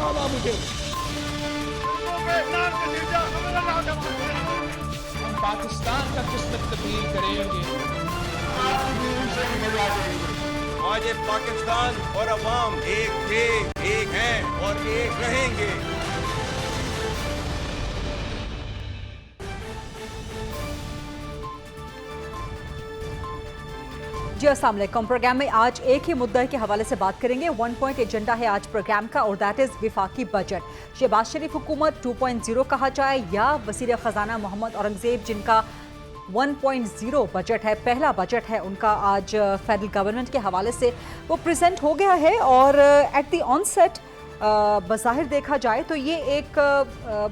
दिखावा मुझे। हम पाकिस्तान का किस्मत तब्दील करेंगे। आज ये पाकिस्तान और अवाम एक थे, एक हैं और एक रहेंगे। जी अस्सलाम वालेकुम। प्रोग्राम में आज एक ही मुद्दे के हवाले से बात करेंगे। 1 पॉइंट एजेंडा है आज प्रोग्राम का और दैट इज़ विफाकी बजट। शहबाज शरीफ हुकूमत 2.0 कहा जाए या वज़ीर ख़जाना मोहम्मद औरंगज़ेब जिनका 1.0 बजट है, पहला बजट है उनका, आज फेडरल गवर्नमेंट के हवाले से वो प्रेजेंट हो गया है। और एट दी ऑनसेट बज़ाहिर देखा जाए तो ये एक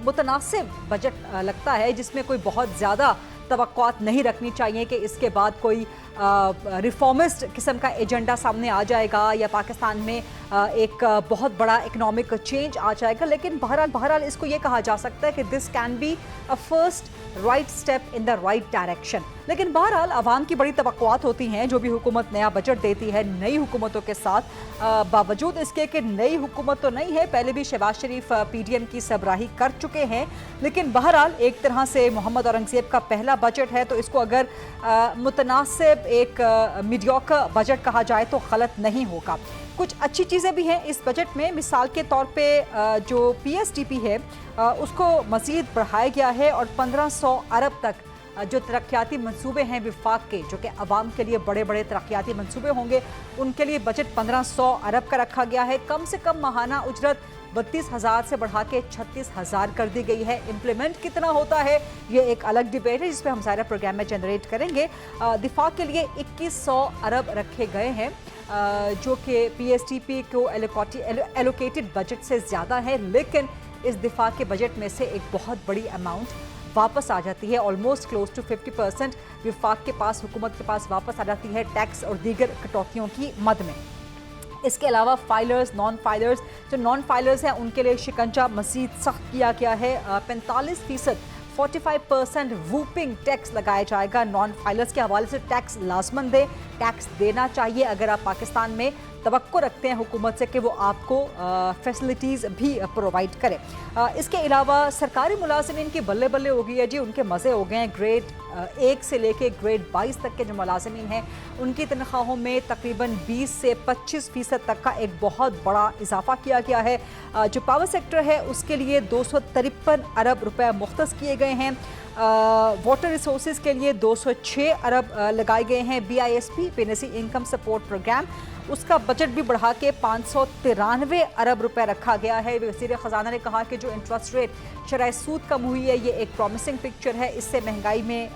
मुतनासिब बजट लगता है जिसमें कोई बहुत ज़्यादा तवक्कुआत नहीं रखनी चाहिए कि इसके बाद कोई रिफॉर्मिस्ट किस्म का एजेंडा सामने आ जाएगा या पाकिस्तान में एक बहुत बड़ा इकोनॉमिक चेंज आ जाएगा। लेकिन बहरहाल इसको ये कहा जा सकता है कि this can be a first right step in the right direction. लेकिन बहरहाल आवाम की बड़ी तवक्कुआत होती हैं जो भी हुकूमत नया बजट देती है नई हुकूमतों के साथ। बावजूद इसके कि नई हुकूमत तो नहीं है, पहले भी शहबाज शरीफ PDM की सरबराही कर चुके हैं, लेकिन बहरहाल एक तरह से मोहम्मद औरंगज़ेब का पहला बजट है तो इसको अगर मुतनासिब एक मीडियोकर बजट कहा जाए तो गलत नहीं होगा। कुछ अच्छी चीज़ें भी हैं इस बजट में। मिसाल के तौर पे जो PSDP है उसको मज़ीद बढ़ाया गया है और 1500 अरब तक जो तरक्याती मंसूबे हैं विफाक के, जो कि अवाम के लिए बड़े बड़े तरक्याती मंसूबे होंगे, उनके लिए बजट 1500 अरब का रखा गया है। कम से कम माहाना उजरत 32,000 से बढ़ा के 36,000 कर दी गई है। इम्प्लीमेंट कितना होता है ये एक अलग डिबेट है जिस पर हम सारा प्रोग्राम में जनरेट करेंगे। दिफा के लिए 2100 अरब रखे गए हैं जो कि PSDP को एलोकेटेड बजट से ज़्यादा है, लेकिन इस दिफा के बजट में से एक बहुत बड़ी अमाउंट वापस आ जाती है। ऑलमोस्ट क्लोज टू 50% विफाक के पास, हुकूमत के पास वापस आ जाती है टैक्स और दीगर कटौतियों की मद में। इसके अलावा फाइलर्स, नॉन फाइलर्स, जो नॉन फाइलर्स हैं उनके लिए शिकंजा मज़ीद सख्त किया गया है। 45% 45% वूपिंग टैक्स लगाया जाएगा। नॉन फाइलर्स के हवाले से टैक्स लाजमन दे, टैक्स देना चाहिए अगर आप पाकिस्तान में तवक्को रखते हैं हुकूमत से कि वो आपको फैसिलिटीज़ भी प्रोवाइड करे। इसके अलावा सरकारी मुलाजिमीन की बल्ले बल्ले हो गई है जी, उनके मज़े हो गए हैं। ग्रेड 1 से लेके ग्रेड 22 तक के जो मुलाजिमीन हैं उनकी तनख्वाहों में तकरीबन 20 से 25% तक का एक बहुत बड़ा इजाफा किया गया है। जो पावर सेक्टर है उसके लिए 253 अरब रुपए मुख्तस किए गए हैं। वाटर रिसोर्सेज के लिए 206 अरब लगाए गए हैं। BISP basic income support programme, उसका बजट भी बढ़ा के 593 अरब रुपए रखा गया है। वज़ीर ख़जाना ने कहा कि जो इंटरेस्ट रेट शरह सूद कम हुई है ये एक प्रॉमिसिंग पिक्चर है, इससे महंगाई में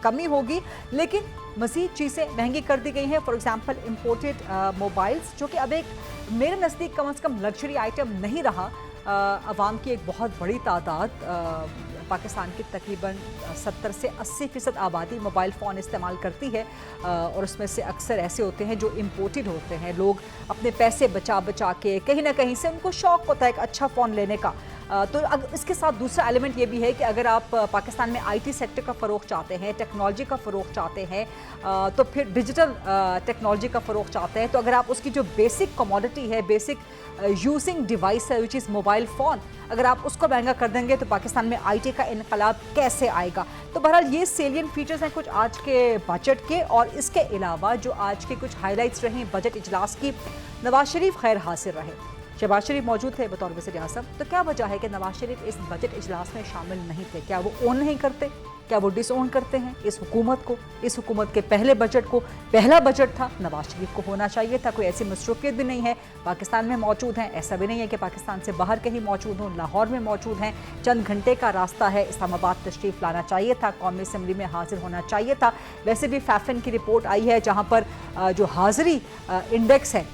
कमी होगी, लेकिन मज़ीद चीज़ें महंगी कर दी गई हैं। फॉर एग्ज़ाम्पल इम्पोर्टेड मोबाइल्स, जो कि अब एक मेरे नज़दीक कम से कम लग्जरी आइटम नहीं रहा। आवाम की एक बहुत बड़ी तादाद, पाकिस्तान की तकरीबन 70 से 80% आबादी मोबाइल फ़ोन इस्तेमाल करती है और उसमें से अक्सर ऐसे होते हैं जो इम्पोर्टेड होते हैं। लोग अपने पैसे बचा बचा के कहीं ना कहीं से उनको शौक़ होता है एक अच्छा फ़ोन लेने का। तो इसके साथ दूसरा एलिमेंट ये भी है कि अगर आप पाकिस्तान में IT सेक्टर का फ़रोग़ चाहते हैं, टेक्नोलॉजी का फ़रोग़ चाहते हैं, तो फिर डिजिटल टेक्नोलॉजी का फ़रोग़ चाहते हैं, तो अगर आप उसकी जो बेसिक कमोडिटी है, बेसिक यूजिंग डिवाइस है विच इज़ मोबाइल फ़ोन, अगर आप उसको महंगा कर देंगे तो पाकिस्तान में IT का इनकलाब कैसे आएगा। तो बहरहाल ये सेलियन फीचर्स हैं कुछ आज के बजट के। और इसके अलावा जो आज के कुछ हाईलाइट्स रहीं बजट इजलास की, नवाज शरीफ खैर हासिल रहे, शहबाज शरीफ मौजूद थे बतौर वज़ीर-ए-आज़म। तो क्या वजह है कि नवाज शरीफ इस बजट इजलास में शामिल नहीं थे? क्या वो ओन नहीं करते? क्या वो डिसओन करते हैं इस हुकूमत को? इस हुकूमत के पहले बजट को, पहला बजट था, नवाज शरीफ को होना चाहिए था। कोई ऐसी मसरूफियत भी नहीं है, पाकिस्तान में मौजूद हैं, ऐसा भी नहीं है कि पाकिस्तान से बाहर कहीं मौजूद हों, लाहौर में मौजूद हैं, चंद घंटे का रास्ता है, इस्लामाबाद तशरीफ़ लाना चाहिए था, कौमी असम्बली में हाजिर होना चाहिए था। वैसे भी फैफिन की रिपोर्ट आई है जहाँ पर जो हाज़िरी इंडेक्स है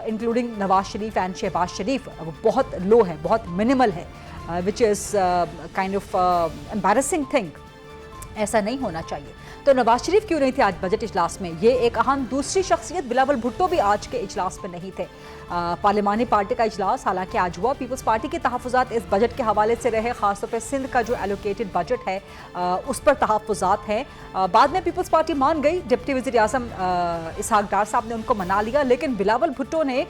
इंक्लूडिंग नवाज शरीफ एंड शहबाज शरीफ वो बहुत लो है, बहुत मिनिमल है, which is kind of embarrassing thing. ऐसा नहीं होना चाहिए। तो नवाज शरीफ क्यों नहीं थे आज बजट इजलास में? ये एक अहम दूसरी शख्सियत बिलावल भुट्टो भी आज के इजलास में नहीं थे। पार्लिमानी पार्टी का इजलास हालांकि आज हुआ, पीपल्स पार्टी के तहफ़्फ़ुज़ात इस बजट के हवाले से रहे, खासतौर पर सिंध का जो एलोकेटेड बजट है उस पर तहफ़्फ़ुज़ात हैं। बाद में पीपल्स पार्टी मान गई, डिप्टी वज़ीर आज़म इसहाक डार साहब ने उनको मना लिया, लेकिन बिलावल भुट्टो ने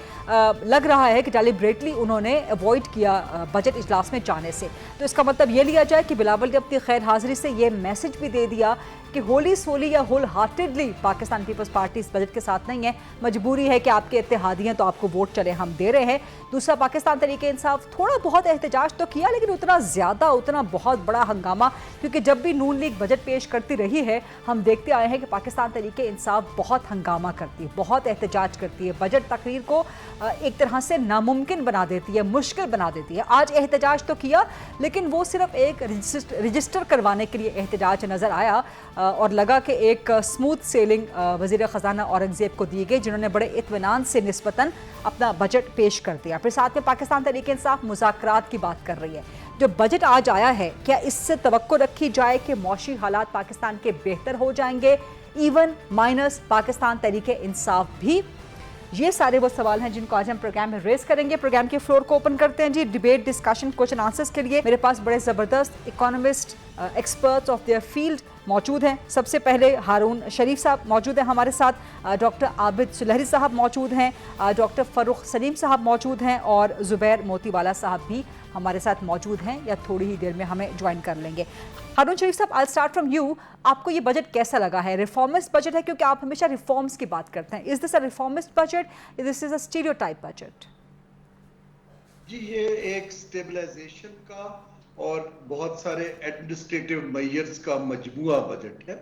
लग रहा है कि डेलिब्रेटली उन्होंने अवॉइड किया बजट इजलास में जाने से। तो इसका मतलब ये लिया जाए कि बिलावल ने अपनी खैर हाजिरी से ये मैसेज भी दे दिया कि होली सोली या wholeheartedly Pakistan Peoples Party इस बजट के साथ नहीं है, मजबूरी है कि आपके इत्तेहादी हैं तो आपको वोट चले हम दे रहे हैं। दूसरा, पाकिस्तान तरीके इंसाफ थोड़ा बहुत एहतजाज तो किया, लेकिन उतना ज़्यादा, उतना बहुत बड़ा हंगामा, क्योंकि जब भी नून लीग बजट पेश करती रही है हम देखते आए हैं कि पाकिस्तान तरीके इंसाफ बहुत हंगामा करती है, बहुत एहतजाज करती है, बजट तकरीर को एक तरह से नामुमकिन बना देती है, मुश्किल बना देती है। आज एहतजाज तो किया, लेकिन वो सिर्फ एक रजिस्टर करवाने के लिए एहतजाज नज़र आया और लगा कि एक स्मूथ सेलिंग वज़ीर ख़जाना औरंगज़ेब को दी गई, जिन्होंने बड़े इत्मीनान से निस्बतन अपना बजट पेश कर दिया। फिर साथ में पाकिस्तान तरीके इंसाफ मुज़ाकरात की बात कर रही है। जो बजट आज आया है, क्या इससे तवक्को रखी जाए कि मौशी हालात पाकिस्तान के बेहतर हो जाएंगे, इवन माइनस पाकिस्तान तरीके इंसाफ भी? ये सारे वो सवाल हैं जिनको आज हम प्रोग्राम में रेस करेंगे। प्रोग्राम के फ्लोर को ओपन करते हैं जी डिबेट, डिस्कशन, क्वेश्चन आंसर्स के लिए। मेरे पास बड़े ज़बरदस्त economist, experts of their field मौजूद हैं। सबसे पहले हारून शरीफ साहब मौजूद हैं हमारे साथ, डॉक्टर आबिद सुलहरी साहब मौजूद हैं, डॉक्टर फ़र्रुख सलीम साहब मौजूद हैं और ज़ुबैर मोतीवाला साहब भी हमारे साथ मौजूद हैं या थोड़ी ही देर में हमें ज्वाइन कर लेंगे। हारून शरीफ साहब, आई स्टार्ट फ्रॉम यू। आपको ये बजट कैसा लगा है? रिफॉर्मिस्ट बजट है, क्योंकि आप हमेशा रिफॉर्म्स की बात करते हैं। Is this a reformist budget? This is a stereotype budget? जी, ये एक स्टेबलाइजेशन का और बहुत सारे एडमिनिस्ट्रेटिव मेजर्स का मजमूआ बजट है,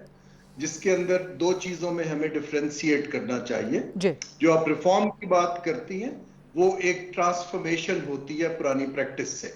जिसके अंदर दो चीजों में हमें डिफरेंशिएट करना चाहिए। जो आप रिफॉर्म की बात करती हैं वो एक ट्रांसफॉर्मेशन होती है पुरानी प्रैक्टिस से।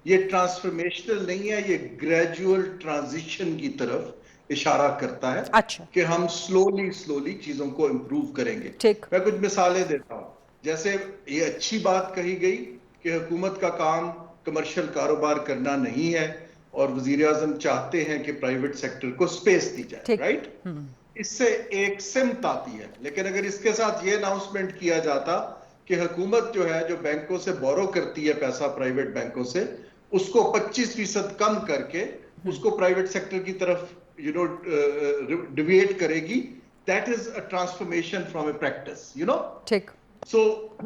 ये ट्रांसफॉर्मेशनल नहीं है, ये ग्रेजुअल ट्रांजिशन की तरफ इशारा करता है। अच्छा। कि हम स्लोली चीजों को इम्प्रूव करेंगे। मैं कुछ मिसालें देता हूँ। जैसे ये अच्छी बात कही गई कि हुकूमत का काम कमर्शियल कारोबार करना नहीं है और वजीर आजम चाहते हैं कि प्राइवेट सेक्टर को स्पेस दी जाए, राइट? इससे एक सिमत आती है, लेकिन अगर इसके साथ ये अनाउंसमेंट किया जाता कि हुकूमत जो है, जो बैंकों से बोरो करती है पैसा प्राइवेट बैंकों से, उसको 25% कम करके उसको प्राइवेट सेक्टर की तरफ डिविएट करेगी, that is a transformation from a practice, ठीक। सो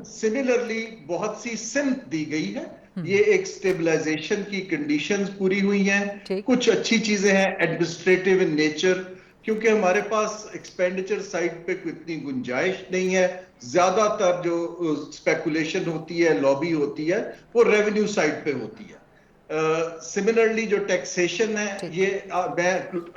सिमिलरली बहुत सी सिमत दी गई है। ये एक स्टेबलाइजेशन की कंडीशंस पूरी हुई हैं। कुछ अच्छी चीजें हैं एडमिनिस्ट्रेटिव इन नेचर, क्योंकि हमारे पास एक्सपेंडिचर साइड पे कोई इतनी गुंजाइश नहीं है। ज्यादातर जो स्पेकुलेशन होती है, लॉबी होती है, वो रेवेन्यू साइड पे होती है। सिमिलरली जो टैक्सेशन है, ये मैं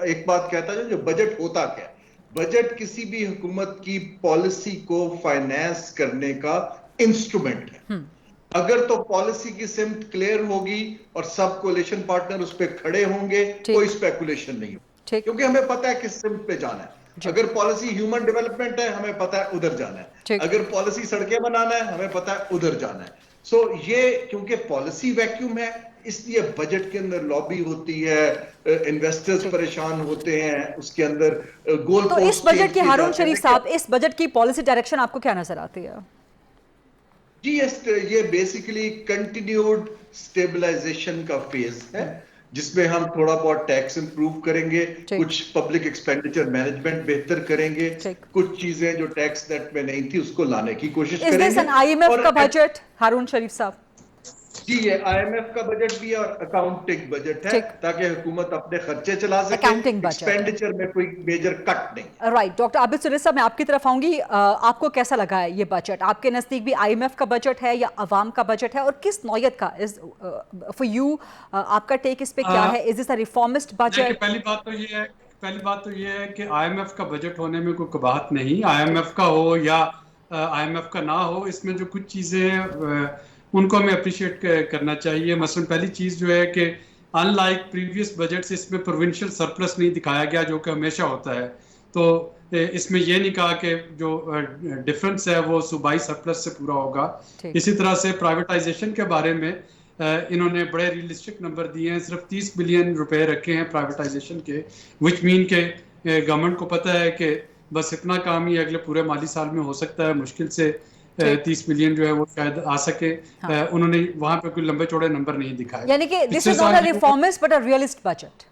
एक बात कहता हूं, जो बजट होता क्या है? बजट किसी भी हुकूमत की पॉलिसी को फाइनेंस करने का इंस्ट्रूमेंट है। अगर तो पॉलिसी की सिमत क्लियर होगी और सब कोलिशन पार्टनर उस पर खड़े होंगे, कोई स्पेकुलेशन नहीं हो, क्योंकि हमें पता है किस सिमत पे जाना है। अगर पॉलिसी ह्यूमन डेवलपमेंट है, हमें पता है उधर जाना है। अगर पॉलिसी सड़कें बनाना है, हमें पता है उधर जाना है। सो ये क्योंकि पॉलिसी वैक्यूम है, इसलिए बजट के अंदर लॉबी होती है, इन्वेस्टर्स परेशान होते हैं, उसके अंदर गोल। तो इस बजट की, हारून शरीफ साहब, इस बजट की पॉलिसी डायरेक्शन आपको क्या नजर आती है? जी, ये बेसिकली कंटिन्यूड स्टेबलाइजेशन का फेज है, जिसमें हम थोड़ा बहुत टैक्स इंप्रूव करेंगे, कुछ पब्लिक एक्सपेंडिचर मैनेजमेंट बेहतर करेंगे, कुछ चीजें जो टैक्स नेट में नहीं थी उसको लाने की कोशिश करेंगे। इस दिन IMF का बजट, हारून शरीफ साहब? जी, ये IMF का बजट भी और अकाउंटिंग बजट है, ताकि हुकूमत अपने खर्चे चला सके, एक्सपेंडिचर में कोई मेजर कट नहीं। राइट। डॉक्टर आबिद सुलहरी साहब, मैं आपकी तरफ आऊंगी। आपको कैसा लगा है ये बजट? आपके नजदीक भी IMF का बजट है या अवाम का बजट है, और किस नौयत का? फॉर यू आपका टेक इस पे क्या है? Is this a reformist budget? पहली बात तो ये है कि IMF का बजट होने में कोई कबाहत नहीं। IMF का हो या IMF का ना हो, इसमें जो कुछ चीजें उनको हमें अप्रिशिएट करना चाहिए। मसलन पहली चीज़ जो है कि अनलाइक प्रीवियस बजट से इसमें प्रोविंशियल सरप्लस नहीं दिखाया गया, जो कि हमेशा होता है। तो इसमें ये नहीं कहा कि जो डिफरेंस है वो सूबाई सरप्लस से पूरा होगा। इसी तरह से प्राइवेटाइजेशन के बारे में انہوں نے بڑے ریئلسٹک نمبر دیے ہیں, صرف 30 بلین روپے رکھے ہیں پرائیویٹائزیشن کے, وچ مین کہ گورنمنٹ کو پتہ ہے کہ بس اتنا کام ہی اگلے پورے مالی سال میں ہو سکتا ہے, مشکل سے 30 بلین جو ہے وہ شاید آ سکے. انہوں نے وہاں پہ کوئی لمبے چوڑے نمبر نہیں دکھائے, یعنی کہ this is not a reformist but a realist budget.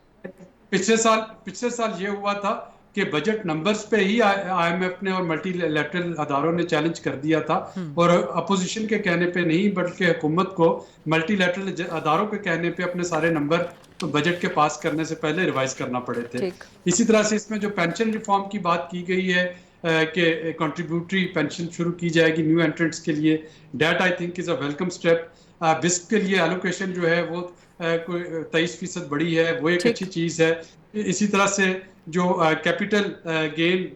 پچھلے سال یہ ہوا تھا کہ بجٹ نمبرز پہ ہی آئی ایم ایف نے اور ملٹی لیٹرل اداروں نے چیلنج کر دیا تھا, اور اپوزیشن کے کہنے پہ نہیں بلکہ حکومت کو ملٹی لیٹرل اداروں کے کہنے پہ اپنے سارے نمبر بجٹ کے پاس کرنے سے پہلے ریوائز کرنا پڑے تھے. اسی طرح سے اس میں جو پینشن ریفارم کی بات کی گئی ہے کہ کنٹریبیوٹری پینشن شروع کی جائے گی نیو انٹرنٹس کے لیے, that I think is a welcome step. بسک کے لیے ایلوکیشن جو ہے وہ 23% بڑی ہے, وہ ایک اچھی چیز ہے. اسی طرح سے جو کیپٹل گین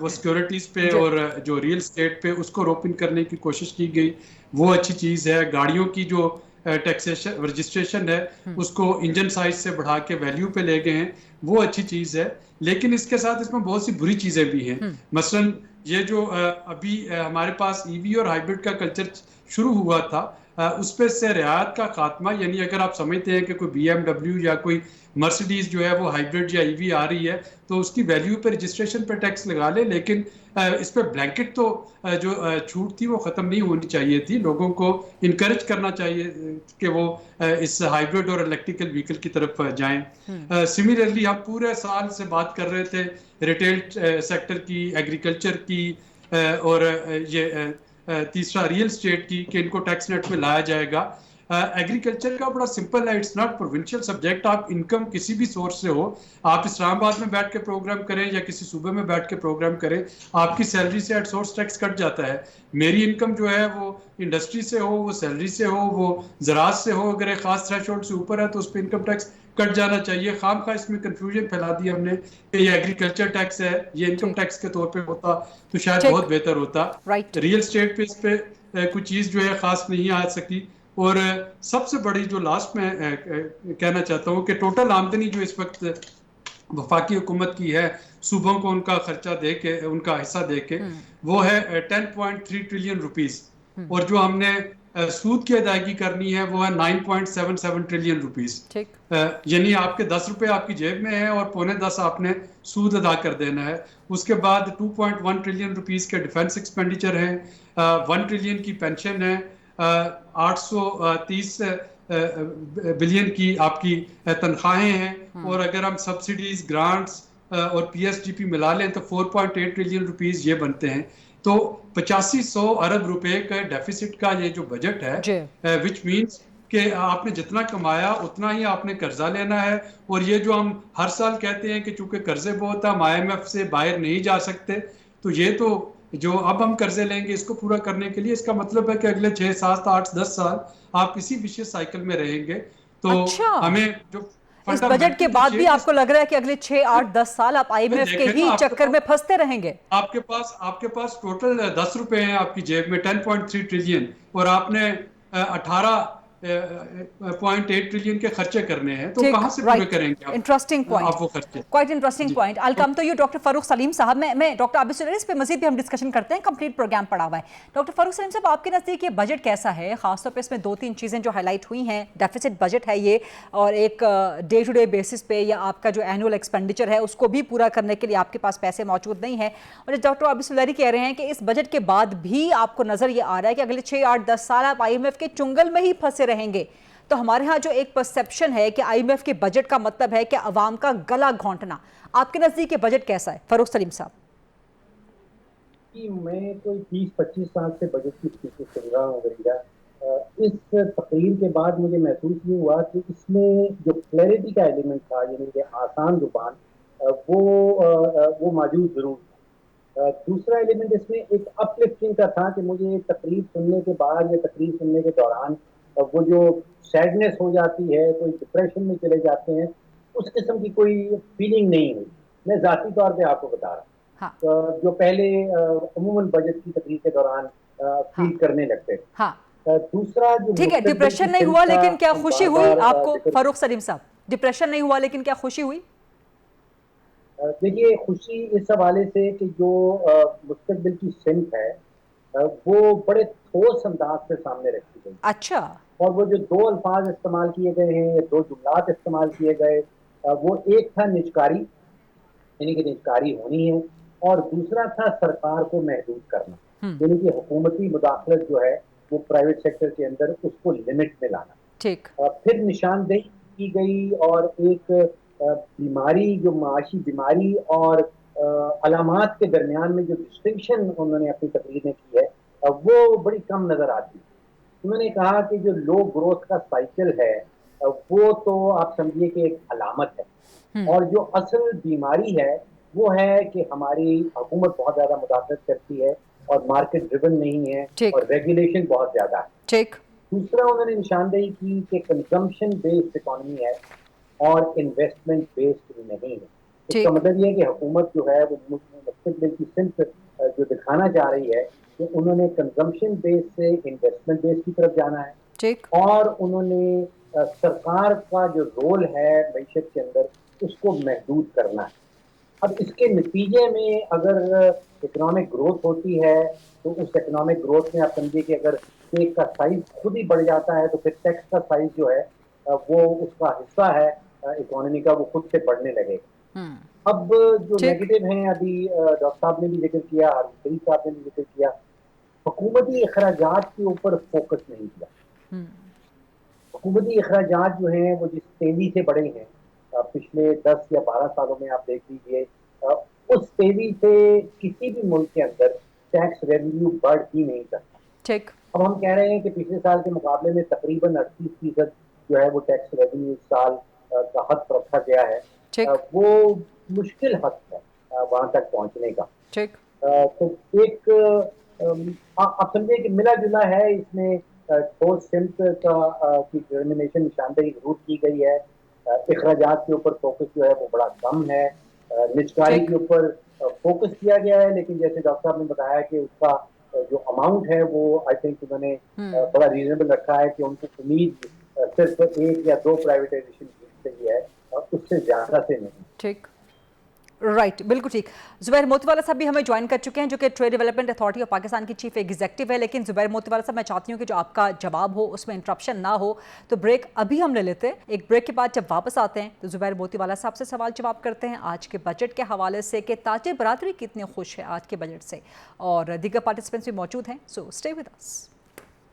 وہ سیکورٹیز پہ اور جو ریئل اسٹیٹ پہ اس کو روپن کرنے کی کوشش کی گئی, وہ اچھی چیز ہے. گاڑیوں کی جو ٹیکسیشن رجسٹریشن ہے اس کو انجن سائز سے بڑھا کے ویلیو پہ لے گئے ہیں, وہ اچھی چیز ہے. لیکن اس کے ساتھ اس میں بہت سی بری چیزیں بھی ہیں. مثلاً یہ جو ابھی ہمارے پاس ای وی اور ہائیبرڈ کا کلچر شروع ہوا تھا, اس پہ سے رعایت کا خاتمہ, یعنی اگر آپ سمجھتے ہیں کہ کوئی بی ایم ڈبلیو یا کوئی مرسیڈیز جو ہے وہ ہائیبرڈ یا ای وی آ رہی ہے تو اس کی ویلیو پہ رجسٹریشن پہ ٹیکس لگا لے, لیکن اس پہ بلینکٹ تو جو چھوٹ تھی وہ ختم نہیں ہونی چاہیے تھی. لوگوں کو انکریج کرنا چاہیے کہ وہ اس ہائیبرڈ اور الیکٹریکل وہیکل کی طرف جائیں. سملرلی ہم پورے سال سے بات کر رہے تھے ریٹیل سیکٹر کی, ایگریکلچر کی, اور یہ تیسرا ریئل اسٹیٹ کی, کہ ان کو ٹیکس نیٹ میں لایا جائے گا. ایگریکلچر کا بڑا سمپل ہے, اٹس ناٹ پروونشل سبجیکٹ. آپ انکم کسی بھی سورس سے ہو, آپ اسلام آباد میں بیٹھ کے پروگرام کریں یا کسی صوبے میں بیٹھ کے پروگرام کریں, آپ کی سیلری سے ایٹ سورس ٹیکس کٹ جاتا ہے. میری انکم جو ہے وہ انڈسٹری سے ہو, وہ سیلری سے ہو, وہ زراعت سے ہو, اگر ایک خاص تھریش ہولڈ سے اوپر ہے تو اس پہ انکم ٹیکس کٹ جانا چاہیے. خام خواہ اس میں کنفیوژن پھیلا دی ہم نے کہ یہ ایگریکلچر ٹیکس ہے, یہ انکم ٹیکس کے طور پہ ہوتا تو شاید بہت بہتر ہوتا. ریئل اسٹیٹ پہ اس پہ کوئی چیز جو ہے خاص نہیں آ سکی. اور سب سے بڑی جو لاسٹ میں کہنا چاہتا ہوں کہ ٹوٹل آمدنی جو اس وقت وفاقی حکومت کی ہے صوبوں کو ان کا خرچہ دے کے, ان کا حصہ دے کے, وہ ہے 10.3 ٹریلین روپیز, اور جو ہم نے سود کی ادائیگی کرنی ہے وہ ہے 9.77 ٹریلین روپیز. یعنی آپ کے 10 روپے آپ کی جیب میں ہے اور 9.25 آپ نے سود ادا کر دینا ہے. اس کے بعد 2.1 ٹریلین روپیز کے ڈیفنس ایکسپینڈیچر ہیں, 1 ٹریلین کی پینشن ہے, 830 بلین کی آپ کی تنخواہیں ہیں, اور اگر ہم سبسڈیز, گرانٹس اور پی ایس ڈی پی ملا لیں تو 4.8 ٹریلین روپیز یہ بنتے ہیں. تو 8500 ارب روپے کا ڈیفیسٹ کا یہ جو بجٹ ہے, وچ مینس کہ آپ نے جتنا کمایا اتنا ہی آپ نے قرضہ لینا ہے. اور یہ جو ہم ہر سال کہتے ہیں کہ چونکہ قرضے بہت ہیں ہم آئی ایم ایف سے باہر نہیں جا سکتے, تو یہ تو جو اب ہم قرضے لیں گے اس کو پورا کرنے کے لیے, اس کا مطلب ہے کہ اگلے 6, 7, 8, 10 سال آپ اسی وشیس سائیکل میں رہیں گے. تو ہمیں جو اس بجٹ کے بعد بھی آپ کو لگ رہا ہے کہ اگلے 6, 8, 10 سال آپ آئی ایم ایف کے ہی چکر میں پھنستے رہیں گے. آپ کے پاس ٹوٹل 10 روپے ہیں آپ کی جیب میں, 10.3 ٹریلین, اور آپ نے 18.8 ٹریلین کے خرچے کرنے ہیں, تو کہاں سے پورے کریں گے interesting point, quite interesting point. I'll come to you doctor Farooq Saleem صاحب. میں ڈاکٹر عابد سلیری اس پہ مزید بھی ہم ڈسکشن کرتے ہیں, کمپلیٹ پروگرام پڑا ہوا ہے. ڈاکٹر فاروق سلیم صاحب, آپ کے نزدیک یہ بجٹ کیسا ہے؟ خاص طور پہ اس میں 2-3 چیزیں جو ہائی لائٹ ہوئی ہیں, ڈیفیسٹ بجٹ ہے یہ, اور ایک ڈے ٹو ڈے بیسس پہ یا آپ کا جو اینول ایکسپینڈیچر ہے اس کو بھی پورا کرنے کے لیے آپ کے پاس پیسے موجود نہیں ہیں. اور ڈاکٹر عابد سلیری کہہ رہے ہیں کہ اس بجٹ کے بعد بھی آپ کو نظر یہ آ رہا ہے کہ اگلے 6, 8, 10 سال آپ آئی ایم ایف کے چنگل میں ہی پھنسے رہیں گے. تو ہمارے ہاں جو ایک پرسیپشن ہے کہ آئی ایم ایف کے بجٹ کا مطلب ہے کہ عوام کا گلا گھونٹنا, آپ کے نزدیک یہ بجٹ کیسا ہے فاروق سلیم صاحب؟ میں کوئی 30-25 سال سے بجٹ کی اسپیچ کر رہا ہوں. اس تقریر کے بعد مجھے محسوس یہ ہوا کہ اس میں جو کلیئرٹی کا ایلیمنٹ تھا, یعنی کہ آسان زبان, وہ موجود ضرور تھا. دوسرا ایلیمنٹ اس میں ایک اپ لفٹنگ کا تھا کہ مجھے تقریر سننے کے بعد یا تقریر سننے کے دوران وہ جو سیڈنس ہو جاتی ہے, کوئی ڈپریشن میں چلے جاتے ہیں, اس قسم کی کوئی فیلنگ نہیں ہوئی. میں ذاتی طور پہ آپ کو بتا رہا ہوں, جو پہلے عموماً بجٹ کی تقریر کے دوران فیل کرنے لگتے تھے. دوسرا جو ٹھیک ہے, ڈپریشن نہیں ہوا لیکن کیا خوشی ہوئی آپ کو فاروق سلیم صاحب؟ ڈپریشن نہیں ہوا لیکن کیا خوشی ہوئی؟ دیکھیے, خوشی اس حوالے سے کہ جو مستقبل کی سمت ہے वो बड़े ठोस अंदाज से सामने रखी गई। अच्छा। और वो जो दो अल्फाज इस्तेमाल किए गए हैं या दो जुमलात इस्तेमाल किए गए, वो एक था निजकारी, यानी कि निजकारी होनी है, और दूसरा था सरकार को महदूद करना, यानी कि हुकूमती मुदाखलत जो है वो प्राइवेट सेक्टर के अंदर उसको लिमिट में लाना। ठीक। फिर निशानदेही की गई और एक बीमारी, जो माशी बीमारी और अलामात के दरमियान में जो डिस्टिंक्शन उन्होंने अपनी तकरीर में की है वो बड़ी कम नजर आती है। उन्होंने कहा कि जो लो ग्रोथ का साइकिल है वो तो आप समझिए कि एक अलामत है, और जो असल बीमारी है वो है कि हमारी हुकूमत बहुत ज्यादा मुदाखलत करती है और मार्केट ड्रिवन नहीं है और रेगुलेशन बहुत ज्यादा है। ठीक। दूसरा उन्होंने निशानदेही की कि कंजम्पशन बेस्ड इकोनॉमी है और इन्वेस्टमेंट बेस्ड नहीं है। इसका मतलब ये है कि हुकूमत जो है वो मुस्तकबिल की सिमत जो दिखाना चाह रही है कि उन्होंने कंजम्पशन बेस से इन्वेस्टमेंट बेस की तरफ जाना है। ठीक। और उन्होंने सरकार का जो रोल है मईशत के अंदर उसको महदूद करना है। अब इसके नतीजे में अगर इकोनॉमिक ग्रोथ होती है तो उस इकोनॉमिक ग्रोथ में आप समझिए कि अगर केक का साइज खुद ही बढ़ जाता है तो फिर टैक्स का साइज जो है वो उसका हिस्सा है इकोनॉमी का, वो खुद से बढ़ने लगेगा। अब जो नेगेटिव हैं, अभी डॉक्टर साहब ने भी जिक्र किया, हारून साहब ने भी जिक्र किया, हुकूमती अखराजात के ऊपर फोकस नहीं किया। हुकूमती अखराजात जो हैं वो जिस तेजी से बढ़े हैं पिछले 10 या 12 सालों में, आप देख लीजिए उस तेजी से किसी भी मुल्क के अंदर टैक्स रेवेन्यू बढ़ ही नहीं सकता। ठीक। अब हम कह रहे हैं कि पिछले साल के मुकाबले में तकरीबन 38% जो है वो टैक्स रेवेन्यू इस साल का हद पर रखा गया है। वो मुश्किल हद है वहां तक पहुंचने का। ठीक। तो एक आप समझिए कि मिला जुला है, इसमें ठोस सिमत का की डिटर्मिनेशन निशानदेही जरूर की गई है। इखराजात के ऊपर फोकस जो है वो बड़ा कम है, निजकारी के ऊपर फोकस किया गया है, लेकिन जैसे डॉक्टर साहब ने बताया कि उसका जो अमाउंट है वो आई थिंक उन्होंने बड़ा रीजनेबल रखा है कि उनको उम्मीद सिर्फ 1 या 2 प्राइवेटाइजेशन से ही है, उससे ज्यादा से नहीं। ठीक। राइट, बिल्कुल ठीक। जुबैर मोतीवाला साहब भी हमें ज्वाइन कर चुके हैं, जो कि trade development authority of Pakistan की चीफ एग्जीक्यूटिव है। लेकिन जुबैर मोतीवाला साहब, मैं चाहती हूँ कि जो आपका जवाब हो उसमें इंटरप्शन ना हो, तो ब्रेक अभी हम ले लेते हैं। एक ब्रेक के बाद जब वापस आते हैं तो जुबैर मोतीवाला साहब से सवाल जवाब करते हैं आज के बजट के हवाले से कि ताजिर बरादरी कितने खुश है आज के बजट से, और दीगर पार्टिसिपेंट्स भी मौजूद हैं। So stay with us.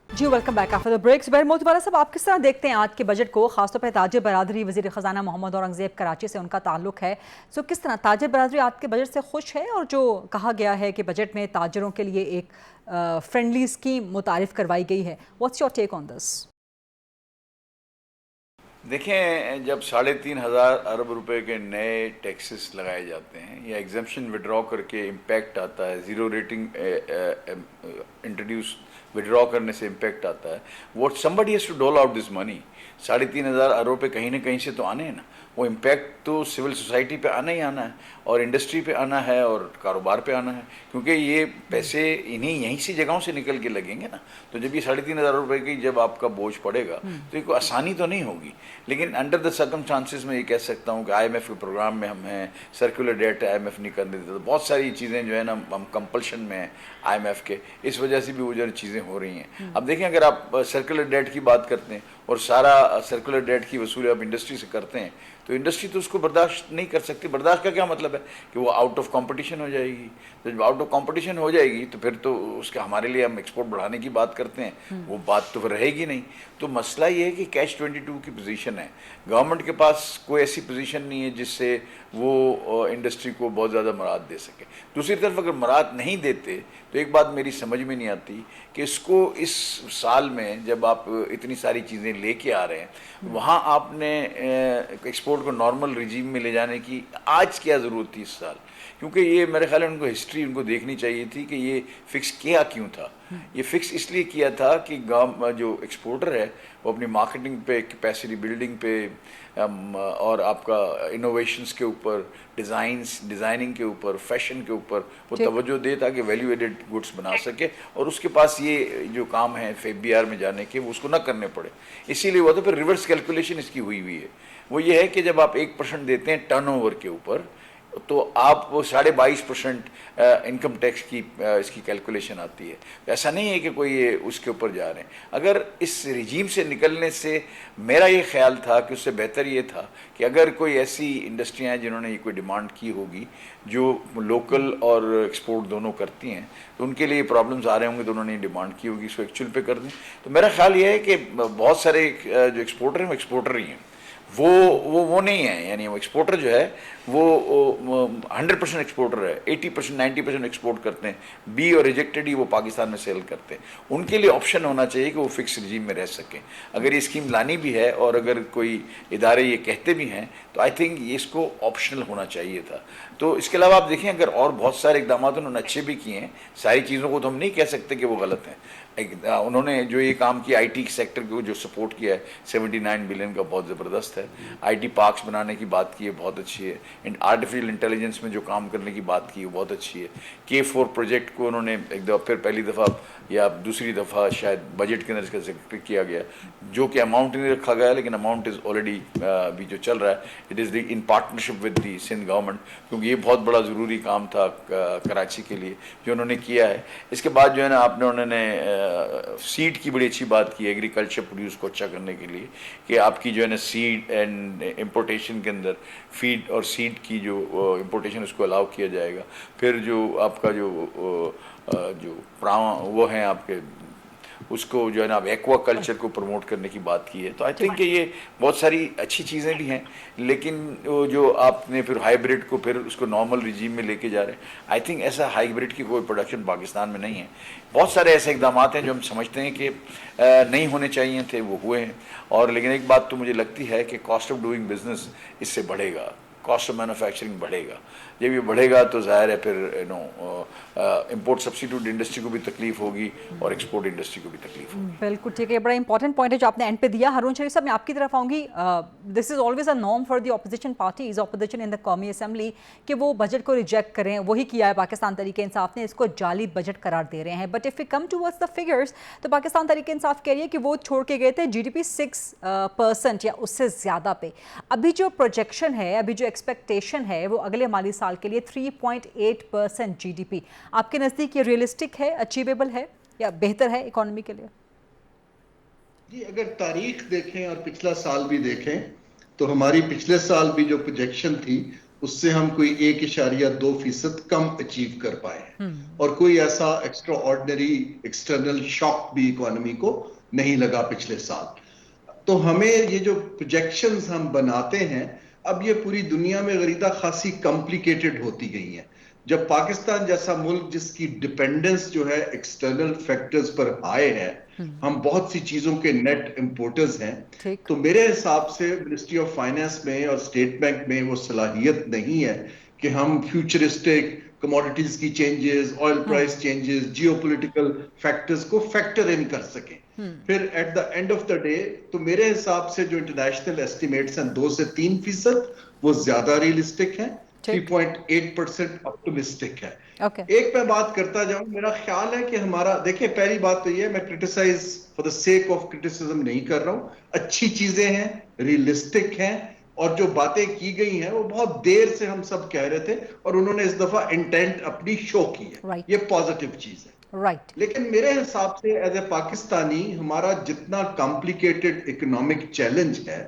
जी welcome back after the break. Zubair Motiwala साहब, आप किस तरह देखते हैं आज के बजट को, खासतौर पर ताजिर बरादरी, वज़ीर ख़जाना मोहम्मद औरंगज़ेब कराची से उनका ताल्लुक है, सो किस तरह ताजिर बरादरी आज के बजट से खुश है, और जो कहा गया है कि बजट में ताजिरों के लिए एक फ्रेंडली स्कीम मुतारिफ करवाई गई है, what's your take on this? देखें, जब 3,500 अरब रुपए के नए टैक्सेस लगाए जाते हैं या एग्जम्पशन विड्रॉ करके इम्पैक्ट आता है, ज़ीरो रेटिंग इंट्रोड्यूस विड्रॉ करने से इम्पैक्ट आता है, व्हाट समबडी हैज़ टू डोल आउट दिस मनी। 3,500 अरब रुपये कहीं ना कहीं से तो आने हैं ना, वो इम्पैक्ट तो सिविल सोसाइटी पे आना ही आना है, और इंडस्ट्री पे आना है, और कारोबार पे आना है, क्योंकि ये पैसे इन्हीं यहीं से जगहों से निकल के लगेंगे ना। तो जब ये 3,500 रुपये की जब आपका बोझ पड़ेगा तो ये कोई आसानी तो नहीं होगी, लेकिन अंडर द सर्कमस्टांसिस में ये कह सकता हूँ कि IMF के प्रोग्राम में हम हैं, सर्कुलर डेट IMF नहीं करने देता, तो बहुत सारी चीज़ें जो है ना हम कंपल्शन में हैं IMF के, इस वजह से भी वो जो चीज़ें हो रही हैं। अब देखें, अगर आप सर्कुलर डेट की बात करते हैं और सारा सर्कुलर डेट की वसूली आप इंडस्ट्री से करते हैं, तो इंडस्ट्री तो उसको बर्दाश्त नहीं कर सकती। बर्दाश्त का क्या मतलब है कि वो आउट ऑफ कंपटीशन हो जाएगी। तो जब आउट ऑफ कंपटीशन हो जाएगी तो फिर तो उसके हमारे लिए हम एक्सपोर्ट बढ़ाने की बात करते हैं, वो बात तो फिर रहेगी नहीं। तो मसला ये है कि कैच 22 की पोजीशन है, गवर्नमेंट के पास कोई ऐसी पोजीशन नहीं है जिससे वो इंडस्ट्री को बहुत ज़्यादा मराद दे सके। दूसरी तरफ अगर मराद नहीं देते तो एक बात मेरी समझ में नहीं आती कि इसको इस साल में जब आप इतनी सारी चीज़ें लेके आ रहे हैं, वहाँ आपने एक्सपोर्ट को नॉर्मल रिजीम में ले जाने की आज क्या ज़रूरत थी इस साल, क्योंकि ये मेरे ख्याल में उनको हिस्ट्री उनको देखनी चाहिए थी कि ये फ़िक्स किया क्यों था। ये फ़िक्स इसलिए किया था कि जो एक्सपोर्टर है वो अपनी मार्केटिंग पे, कैपेसिटी बिल्डिंग पे और आपका इनोवेशंस के ऊपर, डिज़ाइनिंग के ऊपर, फैशन के ऊपर वो तवज्जो दे ताकि वैल्यू एडेड गुड्स बना सके, और उसके पास ये जो काम है FBR में जाने के वो उसको ना करने पड़े। इसीलिए हुआ। तो फिर रिवर्स कैलकुलेशन इसकी हुई है, वो ये है कि जब आप 1% देते हैं टर्नओवर के ऊपर, तो आप वो 22.5% इनकम टैक्स की इसकी कैलकुलेशन आती है। ऐसा नहीं है कि कोई ये उसके ऊपर जा रहे हैं। अगर इस रिजीम से निकलने से मेरा ये ख्याल था कि उससे बेहतर ये था कि अगर कोई ऐसी इंडस्ट्रियाँ हैं जिन्होंने ये कोई डिमांड की होगी जो लोकल और एक्सपोर्ट दोनों करती हैं, तो उनके लिए प्रॉब्लम्स आ रहे होंगे, तो उन्होंने डिमांड की होगी, इसको एक्चुअल पे कर दें। तो मेरा ख्याल ये है कि बहुत सारे जो एक्सपोर्टर हैं वो एक्सपोर्टर ही हैं, वो नहीं है, यानी वो एक्सपोर्टर जो है वो 100% एक्सपोर्टर है, 80% 90% एक्सपोर्ट करते हैं, बी और रिजेक्टेड ही वो पाकिस्तान में सेल करते हैं। उनके लिए ऑप्शन होना चाहिए कि वो फिक्स रिजीम में रह सकें। अगर ये स्कीम लानी भी है और अगर कोई इदारे ये कहते भी हैं तो आई थिंक ये इसको ऑप्शनल होना चाहिए था। तो इसके अलावा आप देखें अगर और बहुत सारे इकदाम उन्होंने अच्छे भी किए हैं, सारी चीज़ों को तो हम नहीं कह सकते कि वो गलत हैं। उन्होंने जो ये काम किया आईटी सेक्टर को जो सपोर्ट किया है 79 बिलियन का, बहुत ज़बरदस्त है। आईटी पार्क्स बनाने की बात की है, बहुत अच्छी है। आर्टिफिशियल इंटेलिजेंस में जो काम करने की बात की है बहुत अच्छी है। K4 प्रोजेक्ट को उन्होंने एक दफ़ा फिर पहली दफ़ा या दूसरी दफ़ा शायद बजट के अंदर इसका जिक्र किया गया, जो कि अमाउंट नहीं रखा गया लेकिन अमाउंट इज़ ऑलरेडी भी जो चल रहा है, it is in partnership with the Sindh government, क्योंकि ये बहुत बड़ा ज़रूरी काम था कराची के लिए जो उन्होंने किया है। इसके बाद जो है ना उन्होंने सीड की बड़ी अच्छी बात की, एग्रीकल्चर प्रोड्यूस को अच्छा करने के लिए, कि आपकी जो है ना सीड एंड इम्पोर्टेशन के अंदर फीड और सीड की जो इम्पोर्टेशन उसको अलाउ किया जाएगा। फिर जो आपका जो वो हैं आपके उसको जो है ना एक्वा कल्चर को प्रमोट करने की बात की है। तो आई थिंक कि ये बहुत सारी अच्छी चीज़ें भी हैं, लेकिन जो आपने फिर हाइब्रिड को फिर उसको नॉर्मल रिजीम में लेके जा रहे हैं, आई थिंक ऐसा हाइब्रिड की कोई प्रोडक्शन पाकिस्तान में नहीं है। बहुत सारे ऐसे इकदाम हैं जो हम समझते हैं कि नहीं होने चाहिए थे, वो हुए हैं। और लेकिन एक बात तो मुझे लगती है कि कॉस्ट ऑफ डूइंग बिजनेस इससे बढ़ेगा, कॉस्ट ऑफ मैन्युफैक्चरिंग बढ़ेगा। जब ये बढ़ेगा तो ज़ाहिर है फिर इंपोर्ट सब्सिट्यूट इंडस्ट्री को भी तकलीफ होगी और एक्सपोर्ट इंडस्ट्री को भी तकलीफ होगी। बिल्कुल ठीक है, बड़ा इंपॉर्टेंट पॉइंट है जो आपने एंड पे दिया। हारून शरीफ साहब, मैं आपकी तरफ आऊँगी। This is always a norm for the opposition parties, opposition in the कौमी असेंबली, कि वो बजट को रिजेक्ट करें। वही किया है पाकिस्तान तहरीक इंसाफ ने, इसको जाली बजट करार दे रहे हैं। But if we come towards the figures, तो पाकिस्तान तहरीक इंसाफ कह रही है कि वो छोड़ के गए थे GDP 6% या उससे ज़्यादा पे। अभी जो प्रोजेक्शन है, अभी जो एक्सपेक्टेशन है, वो अगले माली साल के लिए 3.8% GDP। आपके नज़दीक ये रियलिस्टिक है, अचीवेबल है या बेहतर है इकोनॉमी के लिए? जी, अगर तारीख देखें और पिछला साल भी देखें तो हमारी पिछले साल भी जो प्रोजेक्शन थी उससे हम कोई 1.2% कम अचीव कर पाए और कोई ऐसा एक्स्ट्रा ऑर्डिनरी एक्सटर्नल शॉक भी इकोनॉमी को नहीं लगा पिछले साल। तो हमें ये जो प्रोजेक्शंस हम बनाते हैं, अब ये पूरी दुनिया में गरीदा खासी कॉम्प्लिकेटेड होती गई हैं। जब पाकिस्तान जैसा मुल्क जिसकी डिपेंडेंस जो है एक्सटर्नल फैक्टर्स पर हाई है, हम बहुत सी चीजों के नेट इंपोर्टर्स हैं, तो मेरे हिसाब से मिनिस्ट्री ऑफ फाइनेंस में और स्टेट बैंक में वो सलाहियत नहीं है कि हम फ्यूचरिस्टिक कमोडिटीज की changes, oil price changes, geopolitical factors को फैक्टर इन कर सकें। फिर at the end of the day तो मेरे हिसाब से जो इंटरनेशनल एस्टिमेट्स हैं 2 से 3% वो ज्यादा रियलिस्टिक हैं, 3.8% ऑप्टिमिस्टिक है। एक मैं बात करता जाऊं, मेरा ख्याल है कि हमारा, देखिए पहली बात तो ये, मैं criticise for the sake of criticism नहीं कर रहा हूं। अच्छी चीजें हैं, रियलिस्टिक हैं, और जो बातें की गई हैं वो बहुत देर से हम सब कह रहे थे और उन्होंने इस दफा इंटेंट अपनी शो की है। ये पॉजिटिव चीज है। लेकिन मेरे हिसाब से एज ए पाकिस्तानी हमारा जितना कॉम्प्लिकेटेड इकोनॉमिक चैलेंज है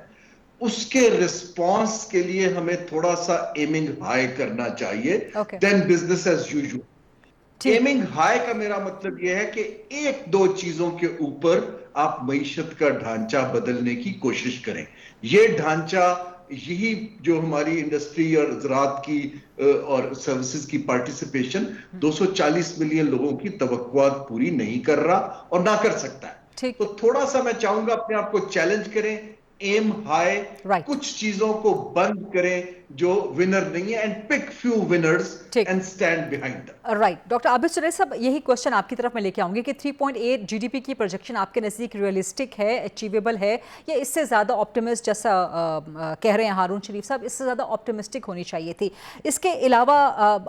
उसके रिस्पॉन्स के लिए हमें थोड़ा सा एमिंग हाई करना चाहिए then business as usual. Aiming high का मेरा मतलब यह है कि 1-2 चीजों के ऊपर आप मईशत का ढांचा बदलने की कोशिश करें। ये ढांचा, यही जो हमारी इंडस्ट्री और ज़राअत की और सर्विसेज की पार्टिसिपेशन 240 मिलियन लोगों की तवक्कुआत पूरी नहीं कर रहा और ना कर सकता है। तो थोड़ा सा मैं चाहूंगा अपने आप को चैलेंज करें, एम हाई, कुछ चीजों को बंद करें जो विनर नहीं है, and pick few winners and stand behind them. Right, doctor Abid Suraish साहब, यही क्वेश्चन आपकी तरफ मैं लेके आऊंगी कि 3.8 GDP की प्रोजेक्शन आपके नजदीक रियलिस्टिक है, अचीवेबल है, या इससे ज्यादा ऑप्टिमिस्ट, जैसा कह रहे हैं हारून शरीफ साहब, इससे ज्यादा ऑप्टिमिस्टिक होनी चाहिए थी? इसके अलावा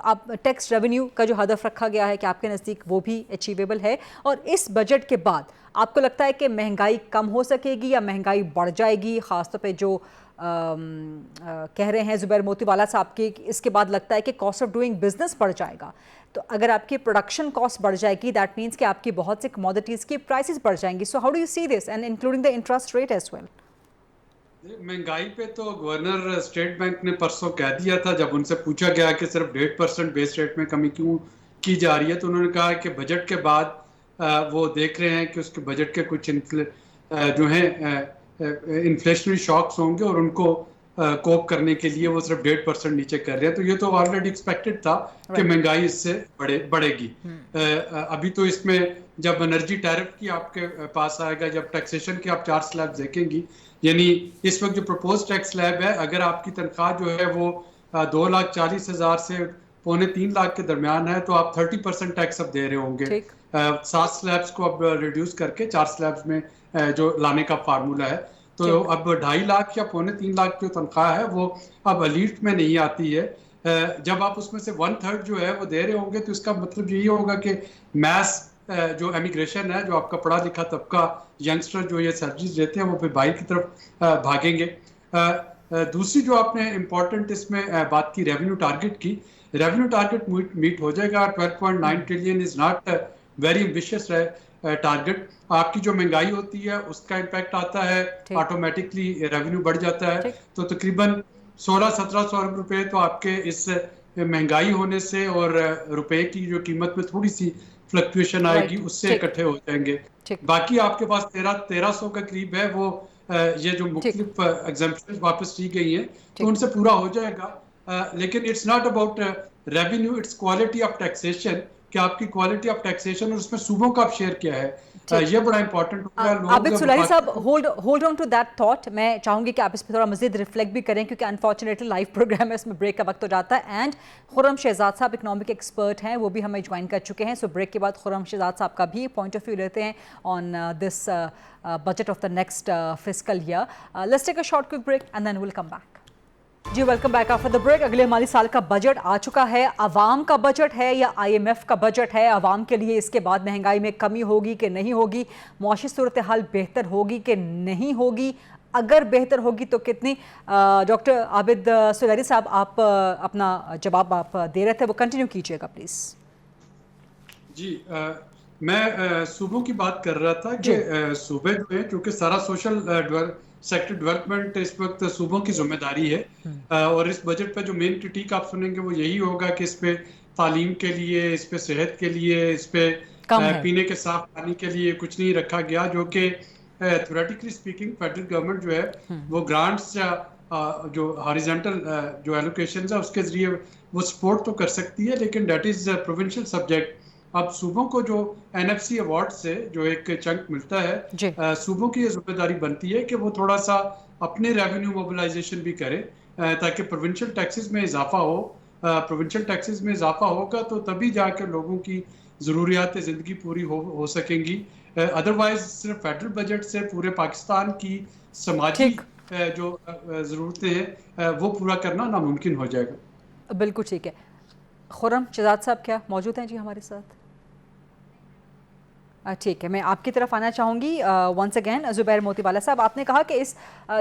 आप टैक्स रेवेन्यू का जो हदफ रखा गया है कि आपके नजदीक वो भी अचीवेबल है, और इस बजट के बाद آپ کو لگتا ہے کہ مہنگائی کم ہو سکے گی یا مہنگائی بڑھ جائے گی؟ خاص طور پہ جو کہہ رہے ہیں زبیر موتی والا صاحب کی، اس کے بعد لگتا ہے کہ کاسٹ آف ڈوئنگ بزنس بڑھ جائے گا. تو اگر آپ کی پروڈکشن کاسٹ بڑھ جائے گی دیٹ مینس کہ آپ کی بہت سی کموڈیٹیز کی پرائسز بڑھ جائیں گی. So how do you see this and including the interest rate as well? مہنگائی پہ تو گورنر اسٹیٹ بینک نے پرسوں کہہ دیا تھا جب ان سے پوچھا گیا کہ صرف 1.5% بیس ریٹ میں کمی کیوں کی جا رہی ہے، تو انہوں نے کہا کہ بجٹ کے بعد وہ دیکھ رہے ہیں کہ اس کے بجٹ کے کچھ جو ہیں انفلیشنری شاکس ہوں گے اور ان کو کوپ کرنے کے لیے وہ صرف 1.5% نیچے کر رہے ہیں. تو یہ تو آلریڈی ایکسپیکٹڈ تھا کہ مہنگائی اس سے بڑھے گی. ابھی تو اس میں جب انرجی ٹیرف کی آپ کے پاس آئے گا، جب ٹیکسیشن کے آپ 4 سلیب دیکھیں گی، یعنی اس وقت جو پروپوز ٹیکس سلیب ہے، اگر آپ کی تنخواہ جو ہے وہ 2,40,000 سے 2.25 لاکھ کے درمیان ہے تو آپ 30% ٹیکس اب دے رہے ہوں گے. 7 سلیبس کو اب ریڈیوس کر کے 4 سلیبس میں جو لانے کا فارمولہ ہے، تو اب 2.5 لاکھ یا 2.25 لاکھ جو تنخواہ ہے وہ اب الیٹ میں نہیں آتی ہے. جب آپ اس میں سے 1/3 جو ہے وہ دے رہے ہوں گے تو اس کا مطلب یہی ہوگا کہ میس جو امیگریشن ہے، جو آپ کا پڑھا لکھا طبقہ ینگسٹر جو یہ سیلریز لیتے ہیں، وہ پھر باہر کی طرف بھاگیں گے. دوسری جو آپ نے امپورٹنٹ اس میں بات کی ریونیو ٹارگٹ کی، ریونیو ٹارگٹ میٹ ہو جائے گا. 12.9 trillion is not very ambitious target. آپ کی جو مہنگائی ہوتی ہے اس کا امپیکٹ آتا ہے، آٹومیٹکلی ریونیو بڑھ جاتا ہے. تو تقریباً 1600-1700 ارب روپے تو آپ کے اس مہنگائی ہونے سے اور روپے کی جو قیمت میں تھوڑی سی فلکچویشن آئے گی اس سے اکٹھے ہو جائیں گے. باقی آپ کے پاس 1300 کا قریب ہے وہ یہ جو مختلف ایگزمپشن واپس کی گئی ہیں تو ان سے پورا ہو جائے گا. لیکن it's not about revenue, it's quality of taxation, کہ آپ کی کوالٹی آف ٹیکسیشن اور اس میں صوبوں کا آپ شیئر کیا ہے، یہ بڑا امپورٹنٹ ہوگا. عابد صلاحی صاحب hold on to that thought. میں چاہوں گی کہ آپ اس پہ تھوڑا مزید ریفلیکٹ بھی کریں کیونکہ انفارچونیٹلی لائیو پروگرام ہے، اس میں بریک کا وقت ہو جاتا ہے. اینڈ خرم شہزاد صاحب اکنامک ایکسپرٹ ہیں، وہ بھی ہمیں جوائن کر چکے ہیں. سو بریک کے بعد خرم شہزاد صاحب کا بھی پوائنٹ آف ویو لیتے ہیں on this budget of the next fiscal year. Let's take a short quick break and then we'll come back. جی welcome back after the break. اگلے مالی سال کا بجٹ آ چکا ہے. عوام کا بجٹ ہے یا IMF کا بجٹ ہے؟ عوام کے لیے اس کے بعد مہنگائی میں کمی ہوگی کہ نہیں ہوگی؟ معاشی صورتحال بہتر ہوگی کہ نہیں ہوگی؟ اگر بہتر ہوگی تو کتنی؟ ڈاکٹر عابد سلیری صاحب، آپ اپنا جواب آپ دے رہے تھے، وہ کنٹینیو کیجیے گا پلیز. جی میں صوبوں کی بات کر رہا تھا کہ صوبے جو ہیں، چونکہ سارا سوشل سیکٹر ڈیولپمنٹ اس وقت صوبوں کی ذمہ داری ہے، اور اس بجٹ پہ جو مین کرٹیک آپ سنیں گے وہ یہی ہوگا کہ اس پہ تعلیم کے لیے، اس پہ صحت کے لیے، اس پہ پینے کے صاف پانی کے لیے کچھ نہیں رکھا گیا، جو کہ تھیوریٹیکلی اسپیکنگ فیڈرل گورنمنٹ جو ہے وہ گرانٹس یا جو ہاریزنٹل جو ایلوکیشنز ہیں اس کے ذریعے وہ سپورٹ تو کر سکتی ہے، لیکن دیٹ از پروونشل سبجیکٹ. اب صوبوں کو جو NFC ایوارڈ سے جو ایک چنک ملتا ہے، صوبوں کی یہ ذمہ داری بنتی ہے کہ وہ تھوڑا سا اپنے ریونیو موبلائزیشن بھی کرے تاکہ پروونشل ٹیکسز میں اضافہ ہو. پروونشل ٹیکسز میں اضافہ ہوگا تو تبھی جا کے لوگوں کی ضروریات زندگی پوری ہو سکیں گی. ادروائز صرف فیڈرل بجٹ سے پورے پاکستان کی سماجی جو ضرورتیں ہیں وہ پورا کرنا ناممکن ہو جائے گا. بالکل ٹھیک ہے. خرم شہزاد صاحب کیا موجود ہیں جی ہمارے ساتھ؟ ٹھیک ہے، میں آپ کی طرف آنا چاہوں گی ونس اگین. زبیر موتی والا صاحب، آپ نے کہا کہ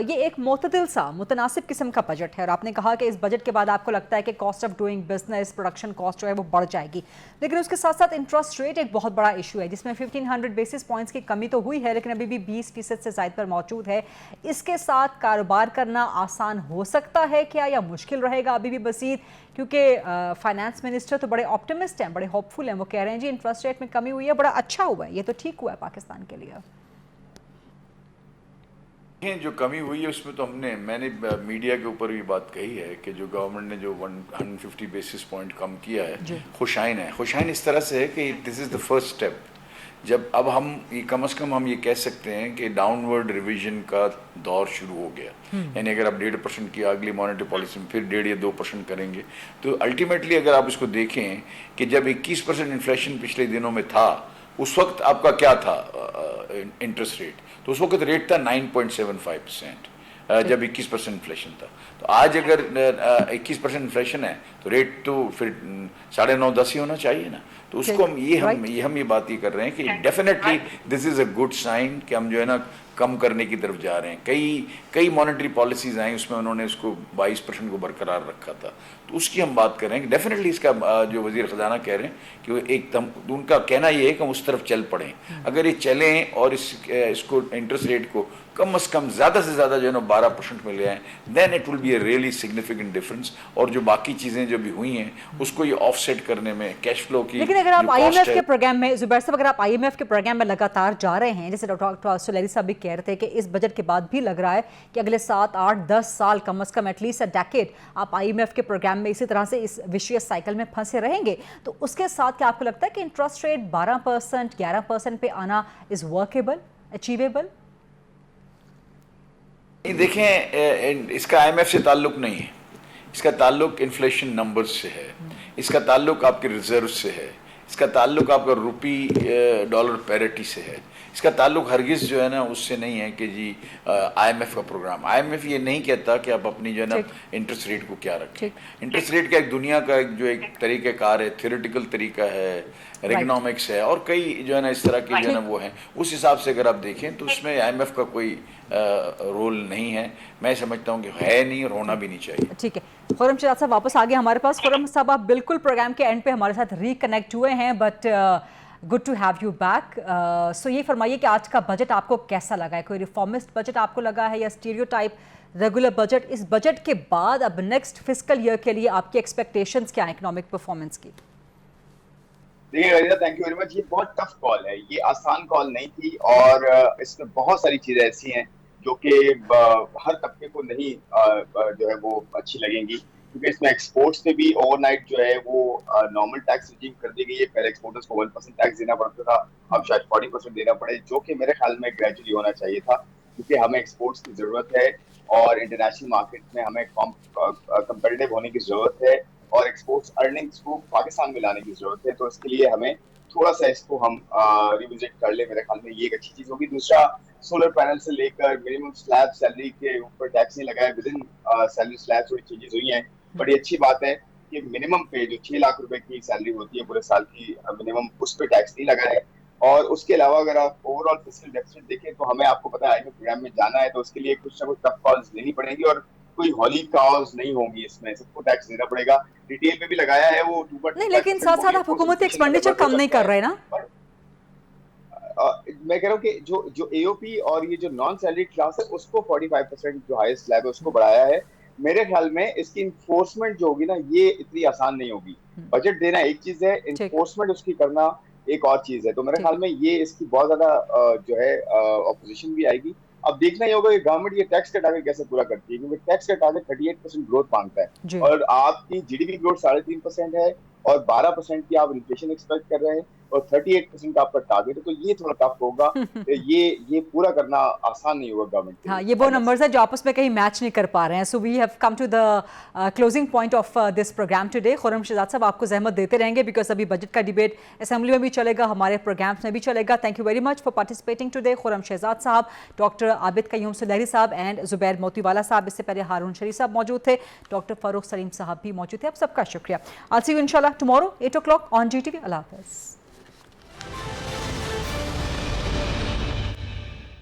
یہ ایک معتدل سا متناسب قسم کا بجٹ ہے، اور آپ نے کہا کہ اس بجٹ کے بعد آپ کو لگتا ہے کہ cost of doing business, production cost جو ہے وہ بڑھ جائے گی. لیکن اس کے ساتھ ساتھ انٹرسٹ ریٹ ایک بہت بڑا ایشو ہے، جس میں 1500 بیسس پوائنٹس کی کمی تو ہوئی ہے لیکن ابھی بھی 20% سے زائد پر موجود ہے. اس کے ساتھ کاروبار کرنا آسان ہو سکتا ہے کیا، یا مشکل رہے گا ابھی بھی بسیط؟ کیونکہ فائنانس منسٹر تو بڑے آپٹیمسٹ ہیں، بڑے ہوپ فل ہیں، وہ کہہ رہے ہیں جی انٹرسٹ ریٹ میں کمی ہوئی ہے، بڑا اچھا ہوا ہے، یہ تو ٹھیک ہوا ہے پاکستان کے لیے. جو کمی ہوئی ہے اس میں تو میں نے میڈیا کے اوپر بھی بات کہی ہے کہ جو گورنمنٹ نے جو 150 بیسس پوائنٹ کم کیا ہے، خوشائن ہے. خوشائن اس طرح سے ہے کہ دس از دا فرسٹ اسٹیپ. جب اب ہم کم از کم ہم یہ کہہ سکتے ہیں کہ ڈاؤن ورڈ ریویژن کا دور شروع ہو گیا. یعنی اگر آپ 1.5% کیا، اگلی مانیٹری پالیسی میں پھر 1.5 یا 2% کریں گے، تو الٹیمیٹلی اگر آپ اس کو دیکھیں کہ جب 21% انفلیشن پچھلے دنوں میں تھا، اس وقت آپ کا کیا تھا انٹرسٹ ریٹ؟ تو اس وقت ریٹ تھا 9.75%. जब 21% इन्फ्लेशन था। तो आज अगर 21% इन्फ्लेशन है तो रेट तो फिर 9.5-10 ही होना चाहिए ना। तो उसको हम ये बात ये कर रहे हैं कि definitely this is a good sign कि हम जो है ना कम करने की तरफ जा रहे हैं। कई मॉनेटरी पॉलिसीज़ आई उसमें उन्होंने उसको 22% को बरकरार रखा था, तो उसकी हम बात कर रहे हैं कि डेफिनेटली इसका जो वज़ीर ख़जाना कह रहे हैं कि वो एकदम उनका कहना ये है कि हम उस तरफ चल पड़ें। अगर ये चलें और इसको इंटरेस्ट रेट को कम से कम ज़्यादा से ज़्यादा जो है ना 12% मिल जाए, then it will be a really significant difference. और जो बाकी चीज़ें जो भी हुई हैं उसको ये ऑफसेट करने में कैश फ्लो की। लेकिन अगर आप IMF के प्रोग्राम में ज़ुबैर साहब, अगर आप IMF के प्रोग्राम में लगातार जा रहे हैं, जैसे डॉक्टर सुलैरी साहब भी कह रहे थे कि इस बजट के बाद भी लग रहा है कि अगले 7, 8, 10 साल कम से कम एटलीस्ट अ डेकेड आप IMF के प्रोग्राम में इसी तरह से इस विशियस साइकिल में फंसे रहेंगे, तो उसके साथ क्या आपको लगता है कि इंटरेस्ट रेट 12%, 11% पे आना इज वर्केबल, अचीवेबल? देखें, इसका IMF से ताल्लुक नहीं है, इसका ताल्लुक इन्फ्लेशन नंबर्स से है, इसका ताल्लुक आपके रिजर्व से है, इसका ताल्लुक आपका रुपी डॉलर पैरिटी से है। इसका ताल्लुक हरगिज़ जो है ना उससे नहीं है कि जी IMF का प्रोग्राम। IMF ये नहीं कहता कि आप अपनी जो है ना इंटरेस्ट रेट को क्या रखें। इंटरेस्ट रेट का एक दुनिया का एक तरीक़ाकार है, थ्योरेटिकल तरीका है, इकोनॉमिक्स है और कई जो है ना इस तरह के जो है ना वो हैं। उस हिसाब से अगर आप देखें तो उसमें IMF का कोई रोल नहीं है। मैं समझता हूँ कि है नहीं और होना भी नहीं चाहिए। ठीक है, खुर्रम शहजाद साहब वापस आ गए हमारे पास। खुर्रम साहब, आप बिल्कुल प्रोग्राम के एंड पे हमारे साथ रिकनेक्ट हुए हैं, but good to have you back. So ये फरमाइए कि आज का बजट आपको कैसा लगा है? कोई रिफॉर्मिस्ट बजट आपको लगा है या स्टीरियोटाइप रेगुलर बजट? इस बजट के बाद अब नेक्स्ट फिस्कल ईयर के लिए आपकी एक्सपेक्टेशंस क्या है इकोनॉमिक परफॉर्मेंस की? देखिए गरीदा, थैंक यू वेरी मच। ये बहुत टफ कॉल है, ये आसान कॉल नहीं थी और इसमें बहुत सारी चीजें ऐसी हैं जो कि हर तबके को नहीं जो है वो अच्छी लगेंगी, क्योंकि इसमें एक्सपोर्ट्स पे भी ओवरनाइट जो है वो नॉर्मल टैक्स रिजीम कर दी गई है। पहले एक्सपोर्टर्स को 1% टैक्स देना पड़ता था, अब शायद 40% देना पड़े, जो कि मेरे ख्याल में ग्रेजुअली होना चाहिए था, क्योंकि हमें एक्सपोर्ट्स की जरूरत है और इंटरनेशनल मार्केट में हमें कंपेटिटिव होने की जरूरत है और एक्सपोर्ट्स अर्निंग्स को पाकिस्तान में लाने की जरूरत है। तो इसके लिए हमें थोड़ा सा इसको हम रिविजिट कर ले, मेरे ख्याल में ये एक अच्छी चीज होगी। दूसरा, सोलर पैनल से लेकर मिनिमम स्लैब सैलरी के ऊपर टैक्स नहीं लगाया, विद इन सैलरी स्लैब थोड़ी चेंजेस हुई हैं। बड़ी अच्छी बात है कि मिनिमम पे जो 6 लाख रुपए की सैलरी होती है पूरे साल की मिनिमम, उस पर टैक्स नहीं लगा है। और उसके अलावा अगर आप ओवरऑल फिस्कल डेफिसिट देखें तो हमें, आपको पता है, प्रोग्राम में जाना है तो उसके लिए कुछ ना कुछ टफ कॉल्स लेनी पड़ेगी और कोई हॉली काउज नहीं होंगी, इसमें सबको टैक्स देना पड़ेगा। रिटेल पे भी लगाया है वो 2%। नहीं, लेकिन साथ साथ आप हुकूमती एक्सपेंडिचर कम नहीं कर रहे ना। मैं कह रहा हूँ कि जो AOP और ये जो नॉन सैलरी क्लास है उसको 45% जो हाईएस्ट स्लैब है उसको बढ़ाया है। मेरे ख्याल में इसकी इन्फोर्समेंट जो होगी ना, ये इतनी आसान नहीं होगी। बजट देना एक चीज है, इन्फोर्समेंट उसकी करना एक और चीज है। तो मेरे ख्याल में ये इसकी बहुत ज्यादा जो है ऑपोजिशन भी आएगी। अब देखना ये होगा कि गवर्नमेंट ये टैक्स का टारगेट कैसे पूरा करती है, क्योंकि टैक्स का टारगेट 38% ग्रोथ मांगता है और आपकी GDP ग्रोथ 3.5% है और 12% की आप इन्फ्लेशन एक्सपेक्ट कर रहे हैं और 38% का आपका टारगेट है। तो ये थोड़ा टफ होगा, ये पूरा करना आसान नहीं होगा गवर्नमेंट के लिए। हाँ, ये वो नंबर्स है जो आपस में कहीं मैच नहीं कर पा रहे हैं। So we have come to the closing point of this program today. Khurram Shahzad साहब, आपको जहमत देते रहेंगे बिकॉज अभी बजट का डिबेट असेंबली में भी चलेगा, हमारे प्रोग्राम्स में भी चलेगा। Thank you very much for participating today. Khurram Shahzad साहब, डॉक्टर आबिद कयूम सुलैरी साहब एंड जुबैर मोतीवाला साहब, इससे पहले हारून शरीफ साहब मौजूद थे, डॉक्टर फारूक सलीम साहब भी मौजूद थे। आप सबका शुक्रिया। I'll see you inshallah tomorrow 8 o'clock on GTV. Allah Hafiz.